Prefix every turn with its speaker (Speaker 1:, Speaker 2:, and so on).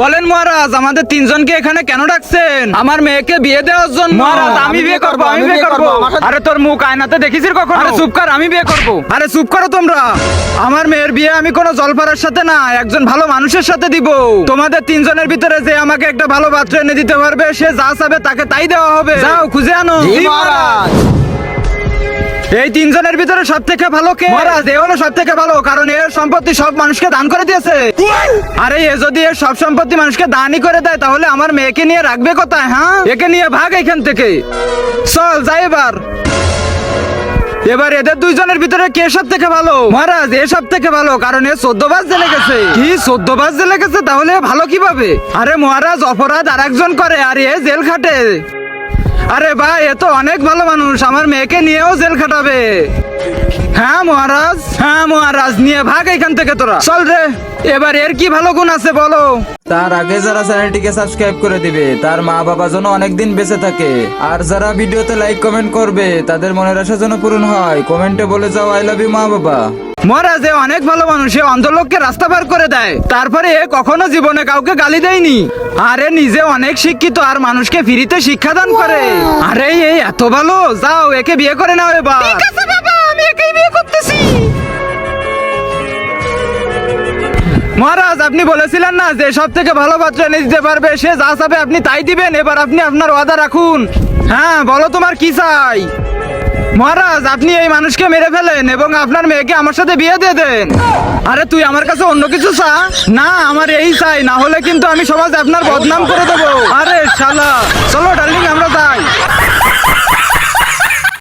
Speaker 1: বলেন মহারাজ, আমাদের তিনজনকে এখানে কেন ডাকছেন? আমার মেয়েকে বিয়ে দেওয়ার জন্য। মহারাজ, আমি বিয়ে করব, আমি বিয়ে করব। আরে তোর মুখ আয়নাতে দেখিছিস কখনো? আরে চুপ কর, আমি বিয়ে করব। আরে চুপ করো তোমরা। আমার মেয়ের বিয়ে আমি কোনো জলপাড়ার সাথে না, একজন ভালো মানুষের সাথে দিব। তোমাদের তিনজনের ভিতরে যে আমাকে একটা ভালো পাত্র এনে দিতে পারবে, সে যা চাবে তাকে তাই দেওয়া হবে। যাও খুঁজে আনো। এই তিনজনের ভিতরে সব থেকে ভালো কে? মহারাজ, এ হলো সব থেকে ভালো, কারণ এর সম্পত্তি সব মানুষকে দান করে দিয়েছে। আরে এ যদি এর সব সম্পত্তি মানুষকে দানই করে দেয়, তাহলে আমার মেয়েকে নিয়ে রাখবে কোথায়? হ্যাঁ, একে নিয়ে ভাগ এখান থেকে। চল যাই এবার এদের দুইজনের ভিতরে কে সব থেকে ভালো? মহারাজ, এ সব থেকে ভালো, কারণ এ 14 বার জেলে গেছে। কি 14 বার জেলে গেছে? তাহলে ভালো কিভাবে? আরে মহারাজ, অপরাধ আরেকজন করে আর এ জেল খাটে। আরে ভাই, এ তো অনেক ভালো মানুষ, আমার মেয়েকে নিয়েও জেল খাটাবে। হ্যাঁ মহারাজ, নিয়ে ভাগ এখান থেকে তোরা। চল রে। এবার এর কি ভালো গুণ আছে বলো?
Speaker 2: তার আগে যারা চ্যানেলটিকে সাবস্ক্রাইব করে দিবে, তার মা বাবা যেন অনেকদিন বেঁচে থাকে। আর যারা ভিডিওতে লাইক কমেন্ট করবে, তাদের মনের আশা যেন পূরণ হয়। কমেন্টে বলে যাও আই লাভ ইউ মা বাবা।
Speaker 1: মহারাজ, এ অনেক ভালো মানুষ, এ অন্ধ লোককে রাস্তা পার করে দেয়। তারপরে এ কখনো জীবনে কাউকে গালি দেয়নি। আরে নিজে অনেক শিক্ষিত আর মানুষকে ফ্রিতে শিক্ষাদান করে। আরে এই এত ভালো, যাও একে বিয়ে করে নাও এবার। ঠিক আছে বাবা, আমি একেই বিয়ে করতেছি। মহারাজ, আপনি বলেছিলেন না যে সব থেকে ভালো পাত্র এনে দিতে পারবে, সে যা চাবে আপনি তাই দিবেন। এবার আপনি আপনার ওয়াদা রাখুন। হ্যাঁ বলো, তোমার কি চাই? মহারাজ, আপনি এই মানুষকে মেরে ফেলেন এবং আপনার মেয়েকে আমার সাথে বিয়ে দিয়ে দেন। আরে তুই আমার কাছে অন্য কিছু চা? না, আমার এই চাই, না হলে কিন্তু আমি সমাজে আপনার বদনাম করে দেবো। আরে শালা, চলো ডার্লিং আমরা যাই।